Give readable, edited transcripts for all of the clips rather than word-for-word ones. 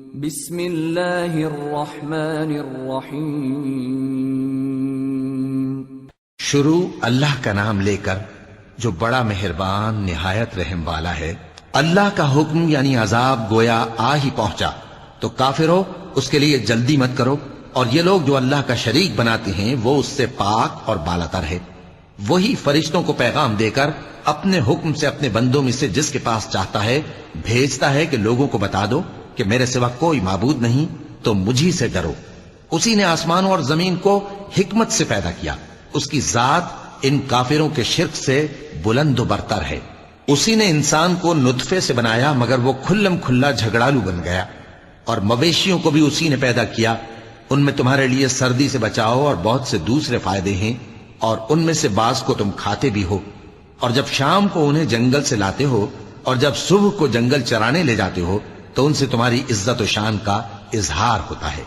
بسم اللہ الرحمن الرحیم۔ شروع اللہ کا نام لے کر جو بڑا مہربان نہایت رحم والا ہے۔ اللہ کا حکم یعنی عذاب گویا آ ہی پہنچا تو کافرو اس کے لیے جلدی مت کرو، اور یہ لوگ جو اللہ کا شریک بناتے ہیں وہ اس سے پاک اور بالاتر ہے۔ وہی فرشتوں کو پیغام دے کر اپنے حکم سے اپنے بندوں میں سے جس کے پاس چاہتا ہے بھیجتا ہے کہ لوگوں کو بتا دو کہ میرے سوا کوئی معبود نہیں، تو مجھی سے ڈرو۔ اسی نے آسمانوں اور زمین کو حکمت سے پیدا کیا، اس کی ذات ان کافروں کے شرک سے بلند و برتر ہے۔ اسی نے انسان کو نطفے سے بنایا مگر وہ کھلم کھلا جھگڑالو بن گیا، اور مویشیوں کو بھی اسی نے پیدا کیا، ان میں تمہارے لیے سردی سے بچاؤ اور بہت سے دوسرے فائدے ہیں، اور ان میں سے بعض کو تم کھاتے بھی ہو۔ اور جب شام کو انہیں جنگل سے لاتے ہو اور جب صبح کو جنگل چرانے لے جاتے ہو تو ان سے تمہاری عزت و شان کا اظہار ہوتا ہے۔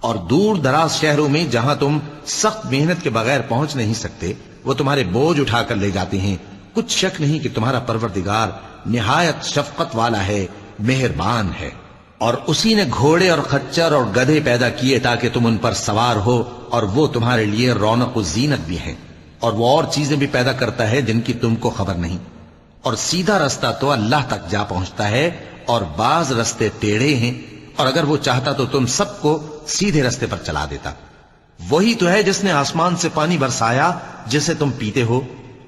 اور دور دراز شہروں میں جہاں تم سخت محنت کے بغیر پہنچ نہیں سکتے وہ تمہارے بوجھ اٹھا کر لے جاتے ہیں۔ کچھ شک نہیں کہ تمہارا پروردگار نہایت شفقت والا ہے، مہربان ہے۔ اور اسی نے گھوڑے اور خچر اور گدھے پیدا کیے تاکہ تم ان پر سوار ہو، اور وہ تمہارے لیے رونق و زینت بھی ہیں۔ اور وہ اور چیزیں بھی پیدا کرتا ہے جن کی تم کو خبر نہیں۔ اور سیدھا رستہ تو اللہ تک جا پہنچتا ہے، اور بعض رستے ٹیڑھے ہیں، اور اگر وہ چاہتا تو تم سب کو سیدھے رستے پر چلا دیتا۔ وہی تو ہے جس نے آسمان سے پانی برسایا جسے تم پیتے ہو،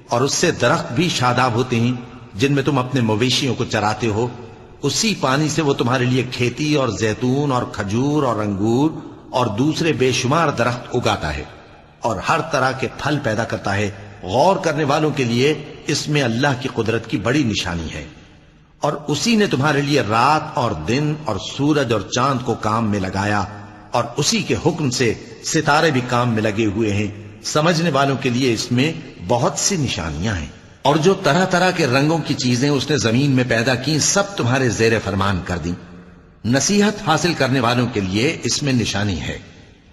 اور اس سے درخت بھی شاداب ہوتے ہیں جن میں تم اپنے مویشیوں کو چراتے ہو۔ اسی پانی سے وہ تمہارے لیے کھیتی اور زیتون اور کھجور اور انگور اور دوسرے بے شمار درخت اگاتا ہے، اور ہر طرح کے پھل پیدا کرتا ہے۔ غور کرنے والوں کے لیے اس میں اللہ کی قدرت کی بڑی نشانی ہے۔ اور اسی نے تمہارے لیے رات اور دن اور سورج اور چاند کو کام میں لگایا، اور اسی کے حکم سے ستارے بھی کام میں لگے ہوئے ہیں۔ سمجھنے والوں کے لیے اس میں بہت سی نشانیاں ہیں۔ اور جو طرح طرح کے رنگوں کی چیزیں اس نے زمین میں پیدا کی سب تمہارے زیر فرمان کر دیں۔ نصیحت حاصل کرنے والوں کے لیے اس میں نشانی ہے۔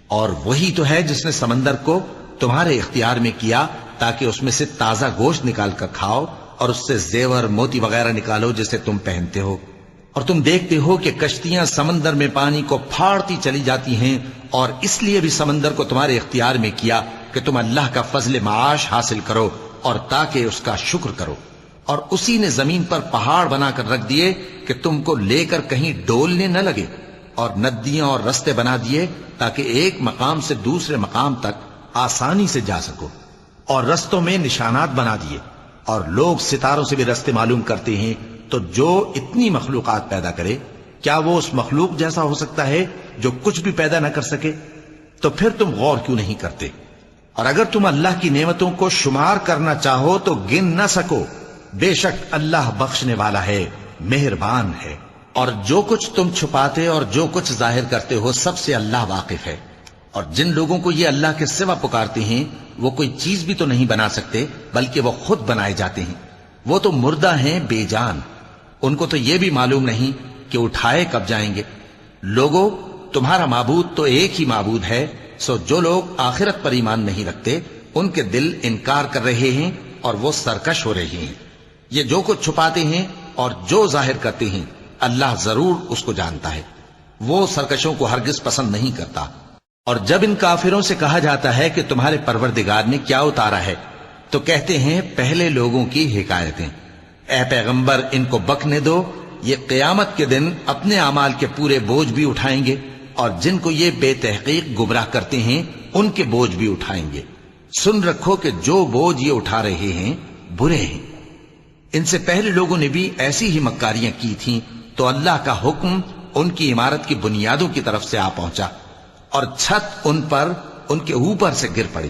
اور وہی تو ہے جس نے سمندر کو تمہارے اختیار میں کیا تاکہ اس میں سے تازہ گوشت نکال کر کھاؤ، اور اس سے زیور موتی وغیرہ نکالو جسے تم پہنتے ہو۔ اور تم دیکھتے ہو کہ کشتیاں سمندر میں پانی کو پھاڑتی چلی جاتی ہیں، اور اس لیے بھی سمندر کو تمہارے اختیار میں کیا کہ تم اللہ کا فضل معاش حاصل کرو اور تاکہ اس کا شکر کرو۔ اور اسی نے زمین پر پہاڑ بنا کر رکھ دیے کہ تم کو لے کر کہیں ڈولنے نہ لگے، اور ندیاں اور رستے بنا دیے تاکہ ایک مقام سے دوسرے مقام تک آسانی سے جا سکو، اور رستوں میں نشانات بنا دیے۔ اور لوگ ستاروں سے بھی رستے معلوم کرتے ہیں۔ تو جو اتنی مخلوقات پیدا کرے کیا وہ اس مخلوق جیسا ہو سکتا ہے جو کچھ بھی پیدا نہ کر سکے؟ تو پھر تم غور کیوں نہیں کرتے؟ اور اگر تم اللہ کی نعمتوں کو شمار کرنا چاہو تو گن نہ سکو۔ بے شک اللہ بخشنے والا ہے، مہربان ہے۔ اور جو کچھ تم چھپاتے اور جو کچھ ظاہر کرتے ہو سب سے اللہ واقف ہے۔ اور جن لوگوں کو یہ اللہ کے سوا پکارتے ہیں وہ کوئی چیز بھی تو نہیں بنا سکتے بلکہ وہ خود بنائے جاتے ہیں۔ وہ تو مردہ ہیں بے جان، ان کو تو یہ بھی معلوم نہیں کہ اٹھائے کب جائیں گے۔ لوگوں، تمہارا معبود تو ایک ہی معبود ہے، سو جو لوگ آخرت پر ایمان نہیں رکھتے ان کے دل انکار کر رہے ہیں اور وہ سرکش ہو رہے ہیں۔ یہ جو کچھ چھپاتے ہیں اور جو ظاہر کرتے ہیں اللہ ضرور اس کو جانتا ہے۔ وہ سرکشوں کو ہرگز پسند نہیں کرتا۔ اور جب ان کافروں سے کہا جاتا ہے کہ تمہارے پروردگار نے کیا اتارا ہے تو کہتے ہیں پہلے لوگوں کی حکایتیں۔ اے پیغمبر ان کو بکنے دو، یہ قیامت کے دن اپنے اعمال کے پورے بوجھ بھی اٹھائیں گے، اور جن کو یہ بے تحقیق گمراہ کرتے ہیں ان کے بوجھ بھی اٹھائیں گے۔ سن رکھو کہ جو بوجھ یہ اٹھا رہے ہیں برے ہیں۔ ان سے پہلے لوگوں نے بھی ایسی ہی مکاریاں کی تھیں تو اللہ کا حکم ان کی عمارت کی بنیادوں کی طرف سے آ پہنچا، اور چھت ان پر ان کے اوپر سے گر پڑی،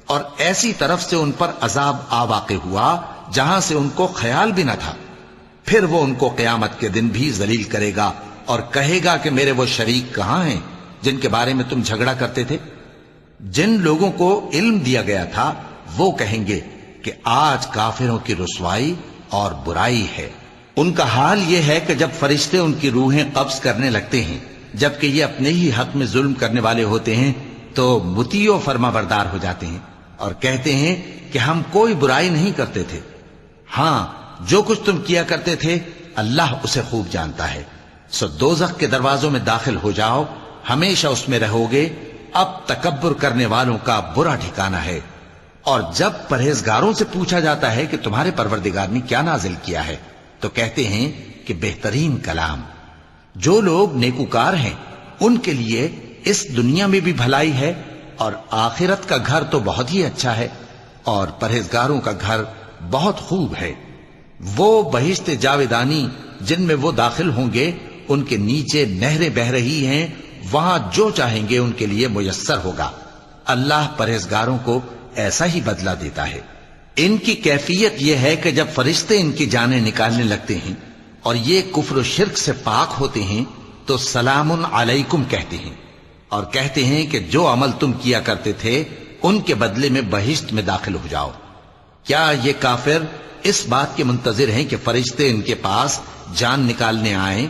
اور ایسی طرف سے ان پر عذاب آ واقع ہوا جہاں سے ان کو خیال بھی نہ تھا۔ پھر وہ ان کو قیامت کے دن بھی ذلیل کرے گا اور کہے گا کہ میرے وہ شریک کہاں ہیں جن کے بارے میں تم جھگڑا کرتے تھے؟ جن لوگوں کو علم دیا گیا تھا وہ کہیں گے کہ آج کافروں کی رسوائی اور برائی ہے۔ ان کا حال یہ ہے کہ جب فرشتے ان کی روحیں قبض کرنے لگتے ہیں جبکہ یہ اپنے ہی حق میں ظلم کرنے والے ہوتے ہیں تو مطیع و فرما بردار ہو جاتے ہیں اور کہتے ہیں کہ ہم کوئی برائی نہیں کرتے تھے۔ ہاں، جو کچھ تم کیا کرتے تھے اللہ اسے خوب جانتا ہے۔ سو دوزخ کے دروازوں میں داخل ہو جاؤ، ہمیشہ اس میں رہو گے، اب تکبر کرنے والوں کا برا ٹھکانہ ہے۔ اور جب پرہیزگاروں سے پوچھا جاتا ہے کہ تمہارے پروردگار نے کیا نازل کیا ہے تو کہتے ہیں کہ بہترین کلام۔ جو لوگ نیکوکار ہیں ان کے لیے اس دنیا میں بھی بھلائی ہے اور آخرت کا گھر تو بہت ہی اچھا ہے، اور پرہیزگاروں کا گھر بہت خوب ہے۔ وہ بہشت جاویدانی جن میں وہ داخل ہوں گے، ان کے نیچے نہریں بہہ رہی ہیں، وہاں جو چاہیں گے ان کے لیے میسر ہوگا۔ اللہ پرہیزگاروں کو ایسا ہی بدلہ دیتا ہے۔ ان کی کیفیت یہ ہے کہ جب فرشتے ان کی جانیں نکالنے لگتے ہیں اور یہ کفر و شرک سے پاک ہوتے ہیں تو سلام علیکم کہتے ہیں، اور کہتے ہیں کہ جو عمل تم کیا کرتے تھے ان کے بدلے میں بہشت میں داخل ہو جاؤ۔ کیا یہ کافر اس بات کے منتظر ہیں کہ فرشتے ان کے پاس جان نکالنے آئیں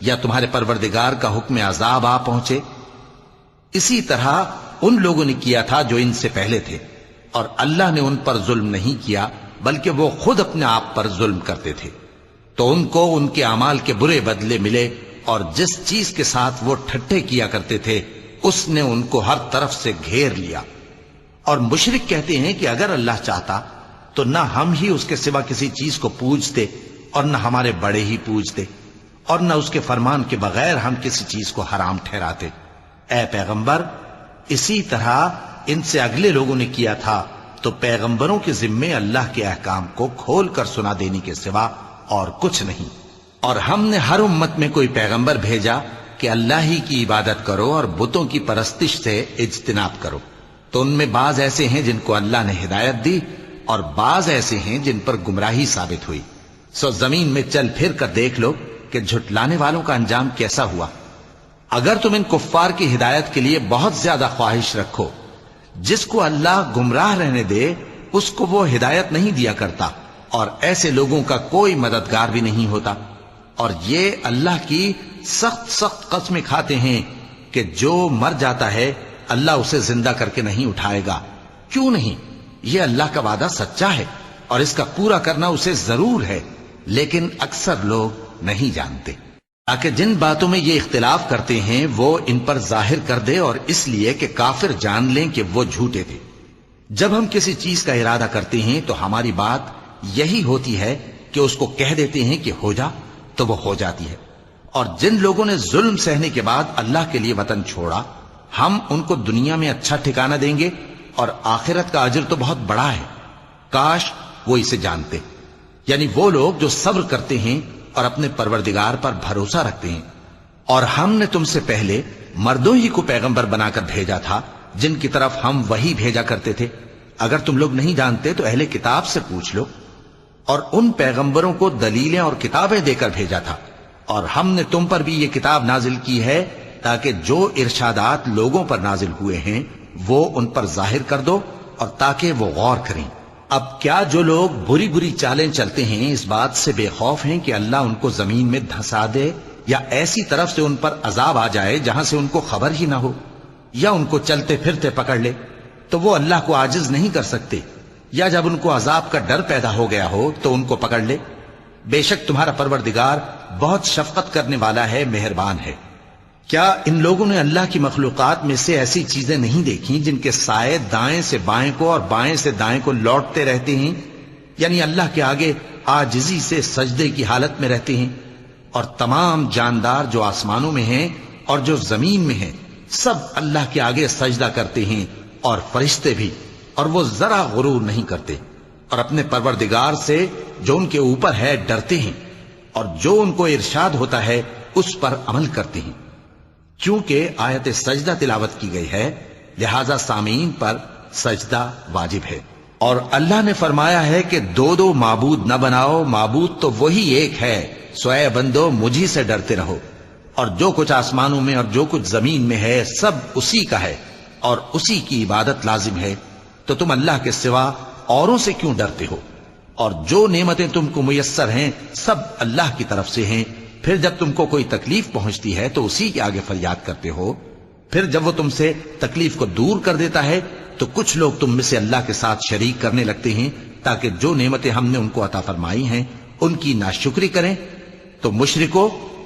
یا تمہارے پروردگار کا حکم عذاب آ پہنچے؟ اسی طرح ان لوگوں نے کیا تھا جو ان سے پہلے تھے، اور اللہ نے ان پر ظلم نہیں کیا بلکہ وہ خود اپنے آپ پر ظلم کرتے تھے۔ تو ان کو ان کے اعمال کے برے بدلے ملے، اور جس چیز کے ساتھ وہ ٹھٹھے کیا کرتے تھے اس نے ان کو ہر طرف سے گھیر لیا۔ اور مشرک کہتے ہیں کہ اگر اللہ چاہتا تو نہ ہم ہی اس کے سوا کسی چیز کو پوجتے اور نہ ہمارے بڑے ہی پوجتے، اور نہ اس کے فرمان کے بغیر ہم کسی چیز کو حرام ٹھہراتے۔ اے پیغمبر، اسی طرح ان سے اگلے لوگوں نے کیا تھا، تو پیغمبروں کے ذمے اللہ کے احکام کو کھول کر سنا دینے کے سوا اور کچھ نہیں۔ اور ہم نے ہر امت میں کوئی پیغمبر بھیجا کہ اللہ ہی کی عبادت کرو اور بتوں کی پرستش سے اجتناب کرو، تو ان میں بعض ایسے ہیں جن کو اللہ نے ہدایت دی اور بعض ایسے ہیں جن پر گمراہی ثابت ہوئی۔ سو زمین میں چل پھر کر دیکھ لو کہ جھٹلانے والوں کا انجام کیسا ہوا۔ اگر تم ان کفار کی ہدایت کے لیے بہت زیادہ خواہش رکھو، جس کو اللہ گمراہ رہنے دے اس کو وہ ہدایت نہیں دیا کرتا، اور ایسے لوگوں کا کوئی مددگار بھی نہیں ہوتا۔ اور یہ اللہ کی سخت سخت قسمیں کھاتے ہیں کہ جو مر جاتا ہے اللہ اسے زندہ کر کے نہیں اٹھائے گا۔ کیوں نہیں؟ یہ اللہ کا وعدہ سچا ہے اور اس کا پورا کرنا اسے ضرور ہے، لیکن اکثر لوگ نہیں جانتے۔ تاکہ جن باتوں میں یہ اختلاف کرتے ہیں وہ ان پر ظاہر کر دے، اور اس لیے کہ کافر جان لیں کہ وہ جھوٹے تھے۔ جب ہم کسی چیز کا ارادہ کرتے ہیں تو ہماری بات یہی ہوتی ہے کہ اس کو کہہ دیتے ہیں کہ ہو جا، تو وہ ہو جاتی ہے۔ اور جن لوگوں نے ظلم سہنے کے بعد اللہ کے لیے وطن چھوڑا، ہم ان کو دنیا میں اچھا ٹھکانہ دیں گے، اور آخرت کا اجر تو بہت بڑا ہے۔ کاش وہ اسے جانتے، یعنی وہ لوگ جو صبر کرتے ہیں اور اپنے پروردگار پر بھروسہ رکھتے ہیں۔ اور ہم نے تم سے پہلے مردوں ہی کو پیغمبر بنا کر بھیجا تھا جن کی طرف ہم وحی بھیجا کرتے تھے۔ اگر تم لوگ نہیں جانتے تو اہل کتاب سے پوچھ لو۔ اور ان پیغمبروں کو دلیلیں اور کتابیں دے کر بھیجا تھا، اور ہم نے تم پر بھی یہ کتاب نازل کی ہے تاکہ جو ارشادات لوگوں پر نازل ہوئے ہیں وہ ان پر ظاہر کر دو، اور تاکہ وہ غور کریں۔ اب کیا جو لوگ بری بری چالیں چلتے ہیں اس بات سے بے خوف ہیں کہ اللہ ان کو زمین میں دھسا دے، یا ایسی طرف سے ان پر عذاب آ جائے جہاں سے ان کو خبر ہی نہ ہو، یا ان کو چلتے پھرتے پکڑ لے؟ تو وہ اللہ کو عاجز نہیں کر سکتے، یا جب ان کو عذاب کا ڈر پیدا ہو گیا ہو تو ان کو پکڑ لے۔ بے شک تمہارا پروردگار بہت شفقت کرنے والا ہے، مہربان ہے۔ کیا ان لوگوں نے اللہ کی مخلوقات میں سے ایسی چیزیں نہیں دیکھی جن کے سائے دائیں سے بائیں کو اور بائیں سے دائیں کو لوٹتے رہتے ہیں، یعنی اللہ کے آگے عاجزی سے سجدے کی حالت میں رہتے ہیں؟ اور تمام جاندار جو آسمانوں میں ہیں اور جو زمین میں ہیں سب اللہ کے آگے سجدہ کرتے ہیں، اور فرشتے بھی، اور وہ ذرا غرور نہیں کرتے، اور اپنے پروردگار سے جو ان کے اوپر ہے ڈرتے ہیں، اور جو ان کو ارشاد ہوتا ہے اس پر عمل کرتے ہیں۔ چونکہ آیت سجدہ تلاوت کی گئی ہے لہذا سامعین پر سجدہ واجب ہے۔ اور اللہ نے فرمایا ہے کہ دو دو معبود نہ بناؤ، معبود تو وہی ایک ہے، سو اے بندو مجھی سے ڈرتے رہو۔ اور جو کچھ آسمانوں میں اور جو کچھ زمین میں ہے سب اسی کا ہے، اور اسی کی عبادت لازم ہے، تو تم اللہ کے سوا اوروں سے کیوں ڈرتے ہو؟ اور جو نعمتیں تم کو میسر ہیں سب اللہ کی طرف سے ہیں۔ پھر جب تم کو کوئی تکلیف پہنچتی ہے تو اسی کے آگے فریاد کرتے ہو، پھر جب وہ تم سے تکلیف کو دور کر دیتا ہے تو کچھ لوگ تم میں سے اللہ کے ساتھ شریک کرنے لگتے ہیں تاکہ جو نعمتیں ہم نے ان کو عطا فرمائی ہیں ان کی ناشکری کریں۔ تو مشرکو،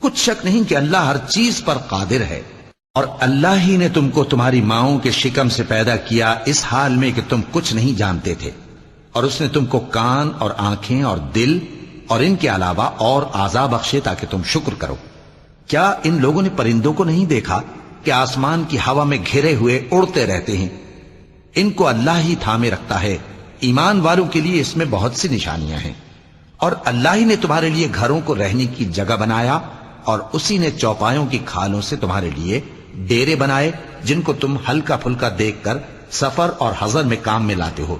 کچھ شک نہیں کہ اللہ ہر چیز پر قادر ہے، اور اللہ ہی نے تم کو تمہاری ماؤں کے شکم سے پیدا کیا اس حال میں کہ تم کچھ نہیں جانتے تھے، اور اس نے تم کو کان اور آنکھیں اور دل اور ان کے علاوہ اور اعضاء بخشے تاکہ تم شکر کرو۔ کیا ان لوگوں نے پرندوں کو نہیں دیکھا کہ آسمان کی ہوا میں گھرے ہوئے اڑتے رہتے ہیں؟ ان کو اللہ ہی تھامے رکھتا ہے۔ ایمان والوں کے لیے اس میں بہت سی نشانیاں ہیں۔ اور اللہ ہی نے تمہارے لیے گھروں کو رہنے کی جگہ بنایا، اور اسی نے چوپایوں کی کھالوں سے تمہارے لیے ڈیرے بنائے جن کو تم ہلکا پھلکا دیکھ کر سفر اور حضر میں کام میں لاتے ہو،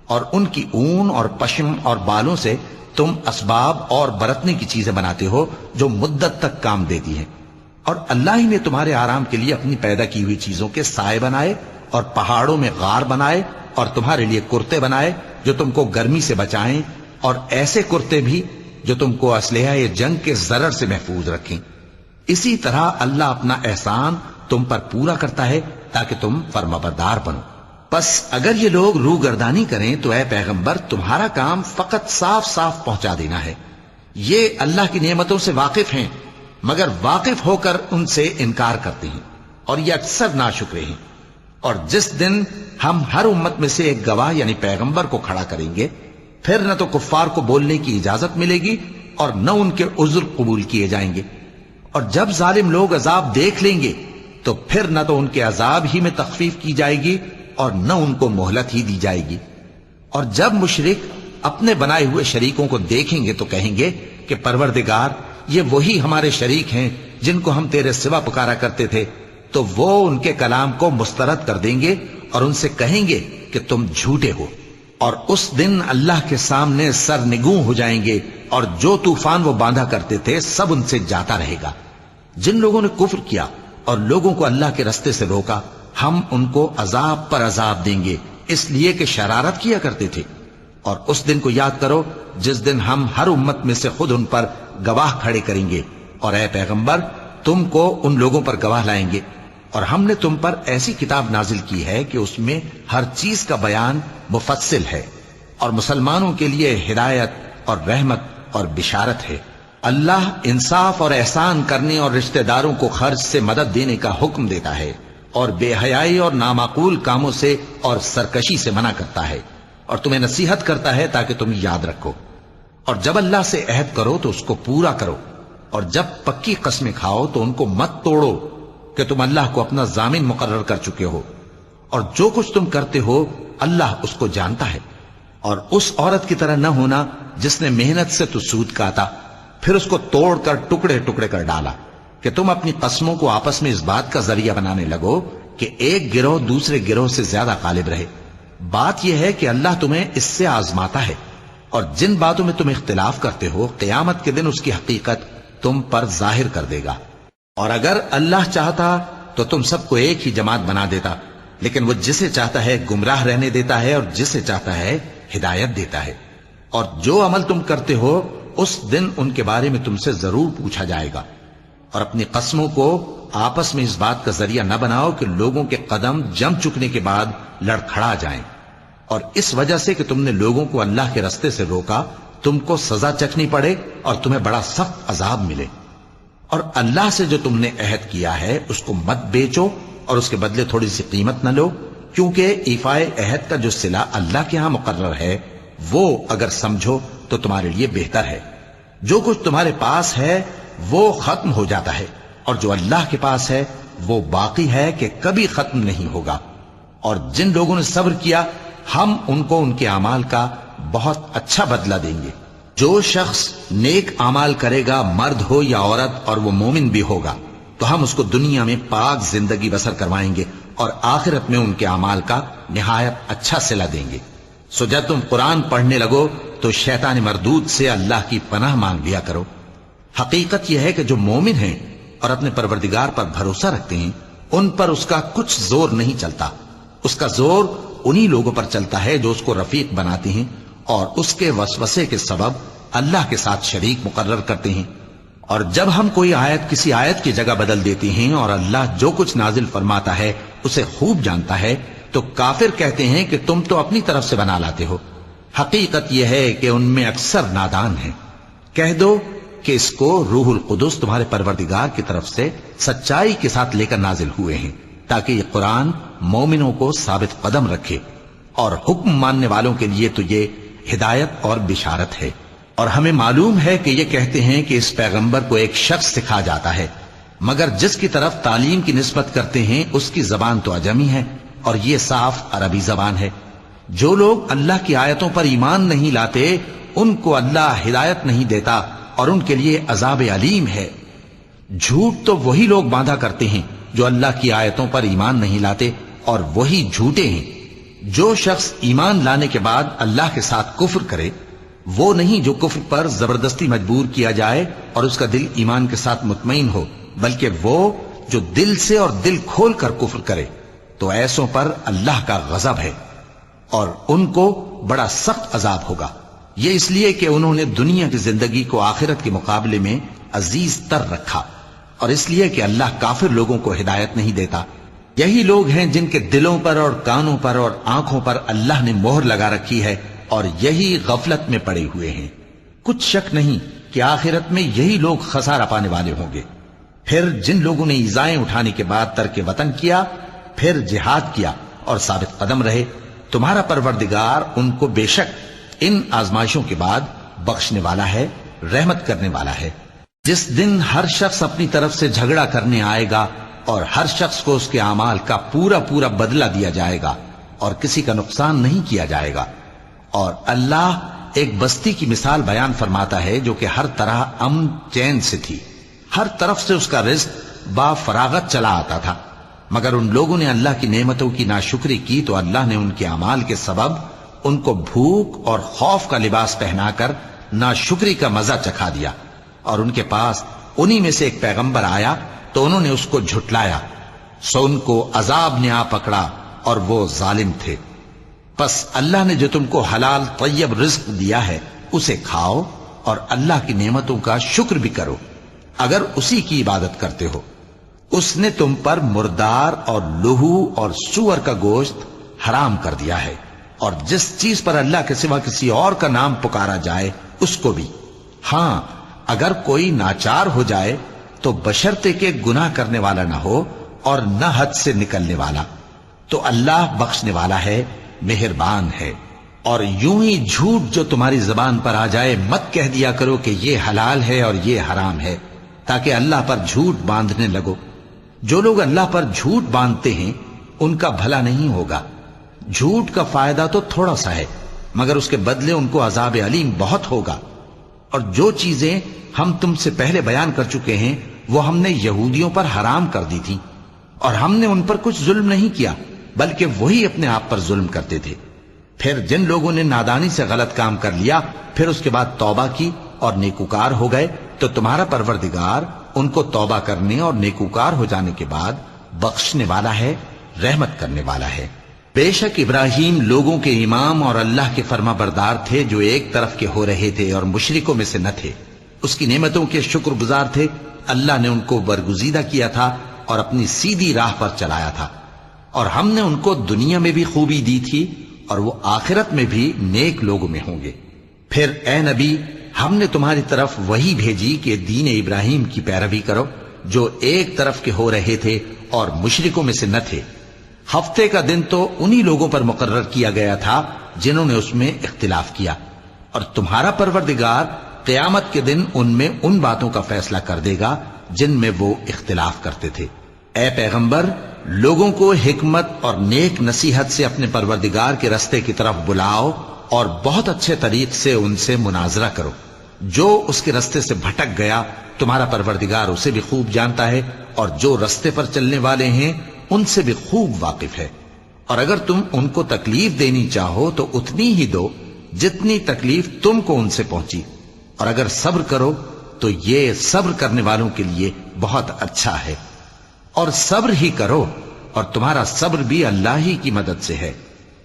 اور ان کی اون اور پشم اور بالوں سے تم اسباب اور برتنے کی چیزیں بناتے ہو جو مدت تک کام دیتی ہیں۔ اور اللہ ہی نے تمہارے آرام کے لیے اپنی پیدا کی ہوئی چیزوں کے سائے بنائے، اور پہاڑوں میں غار بنائے، اور تمہارے لیے کرتے بنائے جو تم کو گرمی سے بچائیں، اور ایسے کرتے بھی جو تم کو اسلحہ جنگ کے ضرر سے محفوظ رکھیں۔ اسی طرح اللہ اپنا احسان تم پر پورا کرتا ہے تاکہ تم فرمانبردار بنو۔ پس اگر یہ لوگ روگردانی کریں تو اے پیغمبر تمہارا کام فقط صاف صاف پہنچا دینا ہے۔ یہ اللہ کی نعمتوں سے واقف ہیں، مگر واقف ہو کر ان سے انکار کرتے ہیں، اور یہ اکثر ناشکرے ہیں۔ اور جس دن ہم ہر امت میں سے ایک گواہ یعنی پیغمبر کو کھڑا کریں گے، پھر نہ تو کفار کو بولنے کی اجازت ملے گی اور نہ ان کے عذر قبول کیے جائیں گے۔ اور جب ظالم لوگ عذاب دیکھ لیں گے تو پھر نہ تو ان کے عذاب ہی میں تخفیف کی جائے گی اور نہ ان کو مہلت ہی دی جائے گی۔ اور جب مشرک اپنے بنائے ہوئے شریکوں کو دیکھیں گے تو کہیں گے کہ پروردگار، یہ وہی ہمارے شریک ہیں جن کو ہم تیرے سوا پکارا کرتے تھے۔ تو وہ ان کے کلام کو مسترد کر دیں گے اور ان سے کہیں گے کہ تم جھوٹے ہو، اور اس دن اللہ کے سامنے سرنگوں ہو جائیں گے، اور جو طوفان وہ باندھا کرتے تھے سب ان سے جاتا رہے گا۔ جن لوگوں نے کفر کیا اور لوگوں کو اللہ کے رستے سے روکا، ہم ان کو عذاب پر عذاب دیں گے اس لیے کہ شرارت کیا کرتے تھے۔ اور اس دن کو یاد کرو جس دن ہم ہر امت میں سے خود ان پر گواہ کھڑے کریں گے، اور اے پیغمبر تم کو ان لوگوں پر گواہ لائیں گے۔ اور ہم نے تم پر ایسی کتاب نازل کی ہے کہ اس میں ہر چیز کا بیان مفصل ہے، اور مسلمانوں کے لیے ہدایت اور رحمت اور بشارت ہے۔ اللہ انصاف اور احسان کرنے اور رشتہ داروں کو خرچ سے مدد دینے کا حکم دیتا ہے، اور بے حیائی اور نامعقول کاموں سے اور سرکشی سے منع کرتا ہے، اور تمہیں نصیحت کرتا ہے تاکہ تم یاد رکھو۔ اور جب اللہ سے عہد کرو تو اس کو پورا کرو، اور جب پکی قسمیں کھاؤ تو ان کو مت توڑو کہ تم اللہ کو اپنا ضامن مقرر کر چکے ہو، اور جو کچھ تم کرتے ہو اللہ اس کو جانتا ہے۔ اور اس عورت کی طرح نہ ہونا جس نے محنت سے تو سود کاتا پھر اس کو توڑ کر ٹکڑے ٹکڑے کر ڈالا، کہ تم اپنی قسموں کو آپس میں اس بات کا ذریعہ بنانے لگو کہ ایک گروہ دوسرے گروہ سے زیادہ غالب رہے۔ بات یہ ہے کہ اللہ تمہیں اس سے آزماتا ہے، اور جن باتوں میں تم اختلاف کرتے ہو قیامت کے دن اس کی حقیقت تم پر ظاہر کر دے گا۔ اور اگر اللہ چاہتا تو تم سب کو ایک ہی جماعت بنا دیتا، لیکن وہ جسے چاہتا ہے گمراہ رہنے دیتا ہے اور جسے چاہتا ہے ہدایت دیتا ہے۔ اور جو عمل تم کرتے ہو اس دن ان کے بارے میں تم سے ضرور پوچھا جائے گا۔ اور اپنی قسموں کو آپس میں اس بات کا ذریعہ نہ بناؤ کہ لوگوں کے قدم جم چکنے کے بعد لڑکھڑا جائیں، اور اس وجہ سے کہ تم نے لوگوں کو اللہ کے رستے سے روکا تم کو سزا چکھنی پڑے اور تمہیں بڑا سخت عذاب ملے۔ اور اللہ سے جو تم نے عہد کیا ہے اس کو مت بیچو اور اس کے بدلے تھوڑی سی قیمت نہ لو، کیونکہ ایفائے عہد کا جو صلہ اللہ کے ہاں مقرر ہے وہ اگر سمجھو تو تمہارے لیے بہتر ہے۔ جو کچھ تمہارے پاس ہے وہ ختم ہو جاتا ہے، اور جو اللہ کے پاس ہے وہ باقی ہے کہ کبھی ختم نہیں ہوگا۔ اور جن لوگوں نے صبر کیا ہم ان کو ان کے اعمال کا بہت اچھا بدلہ دیں گے۔ جو شخص نیک اعمال کرے گا مرد ہو یا عورت اور وہ مومن بھی ہوگا تو ہم اس کو دنیا میں پاک زندگی بسر کروائیں گے، اور آخرت میں ان کے اعمال کا نہایت اچھا صلہ دیں گے۔ سو جب تم قرآن پڑھنے لگو تو شیطان مردود سے اللہ کی پناہ مانگ لیا کرو۔ حقیقت یہ ہے کہ جو مومن ہیں اور اپنے پروردگار پر بھروسہ رکھتے ہیں ان پر اس کا کچھ زور نہیں چلتا۔ اس کا زور انہی لوگوں پر چلتا ہے جو اس کو رفیق بناتے ہیں اور اس کے وسوسے کے سبب اللہ کے ساتھ شریک مقرر کرتے ہیں۔ اور جب ہم کوئی آیت کسی آیت کی جگہ بدل دیتے ہیں اور اللہ جو کچھ نازل فرماتا ہے اسے خوب جانتا ہے تو کافر کہتے ہیں کہ تم تو اپنی طرف سے بنا لاتے ہو۔ حقیقت یہ ہے کہ ان میں اکثر نادان ہیں۔ کہہ دو کہ اس کو روح القدس تمہارے پروردگار کی طرف سے سچائی کے ساتھ لے کر نازل ہوئے ہیں، تاکہ یہ قرآن مومنوں کو ثابت قدم رکھے، اور حکم ماننے والوں کے لیے تو یہ ہدایت اور بشارت ہے۔ اور ہمیں معلوم ہے کہ یہ کہتے ہیں کہ اس پیغمبر کو ایک شخص سکھا جاتا ہے، مگر جس کی طرف تعلیم کی نسبت کرتے ہیں اس کی زبان تو عجمی ہے، اور یہ صاف عربی زبان ہے۔ جو لوگ اللہ کی آیتوں پر ایمان نہیں لاتے ان کو اللہ ہدایت نہیں دیتا، اور ان کے لیے عذاب علیم ہے۔ جھوٹ تو وہی لوگ باندھا کرتے ہیں جو اللہ کی آیتوں پر ایمان نہیں لاتے، اور وہی جھوٹے ہیں۔ جو شخص ایمان لانے کے بعد اللہ کے ساتھ کفر کرے وہ نہیں جو کفر پر زبردستی مجبور کیا جائے اور اس کا دل ایمان کے ساتھ مطمئن ہو، بلکہ وہ جو دل سے اور دل کھول کر کفر کرے، تو ایسوں پر اللہ کا غضب ہے اور ان کو بڑا سخت عذاب ہوگا۔ یہ اس لیے کہ انہوں نے دنیا کی زندگی کو آخرت کے مقابلے میں عزیز تر رکھا، اور اس لیے کہ اللہ کافر لوگوں کو ہدایت نہیں دیتا۔ یہی لوگ ہیں جن کے دلوں پر اور کانوں پر اور آنکھوں پر اللہ نے مہر لگا رکھی ہے، اور یہی غفلت میں پڑے ہوئے ہیں۔ کچھ شک نہیں کہ آخرت میں یہی لوگ خسارہ پانے والے ہوں گے۔ پھر جن لوگوں نے ایذائیں اٹھانے کے بعد ترک وطن کیا، پھر جہاد کیا اور ثابت قدم رہے، تمہارا پروردگار ان کو بے شک ان آزمائشوں کے بعد بخشنے والا ہے، رحمت کرنے والا ہے۔ جس دن ہر شخص اپنی طرف سے جھگڑا کرنے آئے گا اور ہر شخص کو اس کے اعمال کا پورا پورا بدلہ دیا جائے گا اور کسی کا نقصان نہیں کیا جائے گا۔ اور اللہ ایک بستی کی مثال بیان فرماتا ہے جو کہ ہر طرح امن چین سے تھی، ہر طرف سے اس کا رزق با فراغت چلا آتا تھا، مگر ان لوگوں نے اللہ کی نعمتوں کی ناشکری کی تو اللہ نے ان کے اعمال کے سبب ان کو بھوک اور خوف کا لباس پہنا کر ناشکری کا مزہ چکھا دیا۔ اور ان کے پاس انہی میں سے ایک پیغمبر آیا تو انہوں نے اس کو جھٹلایا، سو ان کو عذاب نے آ پکڑا اور وہ ظالم تھے۔ پس اللہ نے جو تم کو حلال طیب رزق دیا ہے اسے کھاؤ اور اللہ کی نعمتوں کا شکر بھی کرو اگر اسی کی عبادت کرتے ہو۔ اس نے تم پر مردار اور لہو اور سور کا گوشت حرام کر دیا ہے، اور جس چیز پر اللہ کے سوا کسی اور کا نام پکارا جائے اس کو بھی۔ ہاں اگر کوئی ناچار ہو جائے تو بشرطے کہ گناہ کرنے والا نہ ہو اور نہ حد سے نکلنے والا، تو اللہ بخشنے والا ہے، مہربان ہے۔ اور یوں ہی جھوٹ جو تمہاری زبان پر آ جائے مت کہہ دیا کرو کہ یہ حلال ہے اور یہ حرام ہے، تاکہ اللہ پر جھوٹ باندھنے لگو۔ جو لوگ اللہ پر جھوٹ باندھتے ہیں ان کا بھلا نہیں ہوگا۔ جھوٹ کا فائدہ تو تھوڑا سا ہے، مگر اس کے بدلے ان کو عذاب علیم بہت ہوگا۔ اور جو چیزیں ہم تم سے پہلے بیان کر چکے ہیں وہ ہم نے یہودیوں پر حرام کر دی تھی، اور ہم نے ان پر کچھ ظلم نہیں کیا بلکہ وہی اپنے آپ پر ظلم کرتے تھے۔ پھر جن لوگوں نے نادانی سے غلط کام کر لیا پھر اس کے بعد توبہ کی اور نیکوکار ہو گئے تو تمہارا پروردگار ان کو توبہ کرنے اور نیکوکار ہو جانے کے بعد بخشنے والا ہے، رحمت کرنے والا ہے۔ بے شک ابراہیم لوگوں کے امام اور اللہ کے فرما بردار تھے جو ایک طرف کے ہو رہے تھے اور مشرکوں میں سے نہ تھے۔ اس کی نعمتوں کے شکر گزار تھے۔ اللہ نے ان کو برگزیدہ کیا تھا اور اپنی سیدھی راہ پر چلایا تھا، اور ہم نے ان کو دنیا میں بھی خوبی دی تھی اور وہ آخرت میں بھی نیک لوگوں میں ہوں گے۔ پھر اے نبی ہم نے تمہاری طرف وہی بھیجی کہ دین ابراہیم کی پیروی کرو جو ایک طرف کے ہو رہے تھے اور مشرکوں میں سے نہ تھے۔ ہفتے کا دن تو انہی لوگوں پر مقرر کیا گیا تھا جنہوں نے اس میں اختلاف کیا، اور تمہارا پروردگار قیامت کے دن ان میں ان باتوں کا فیصلہ کر دے گا جن میں وہ اختلاف کرتے تھے۔ اے پیغمبر لوگوں کو حکمت اور نیک نصیحت سے اپنے پروردگار کے رستے کی طرف بلاؤ اور بہت اچھے طریق سے ان سے مناظرہ کرو۔ جو اس کے رستے سے بھٹک گیا تمہارا پروردگار اسے بھی خوب جانتا ہے، اور جو رستے پر چلنے والے ہیں ان سے بھی خوب واقف ہے۔ اور اگر تم ان کو تکلیف دینی چاہو تو اتنی ہی دو جتنی تکلیف تم کو ان سے پہنچی، اور اگر صبر کرو تو یہ صبر کرنے والوں کے لیے بہت اچھا ہے۔ اور صبر ہی کرو، اور تمہارا صبر بھی اللہ ہی کی مدد سے ہے،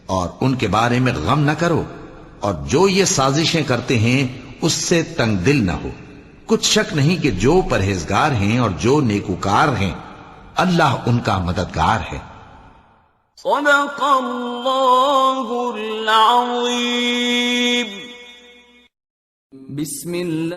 اور ان کے بارے میں غم نہ کرو، اور جو یہ سازشیں کرتے ہیں اس سے تنگ دل نہ ہو۔ کچھ شک نہیں کہ جو پرہیزگار ہیں اور جو نیکوکار ہیں اللہ ان کا مددگار ہے۔ صدق اللہ العظیم۔ بسم اللہ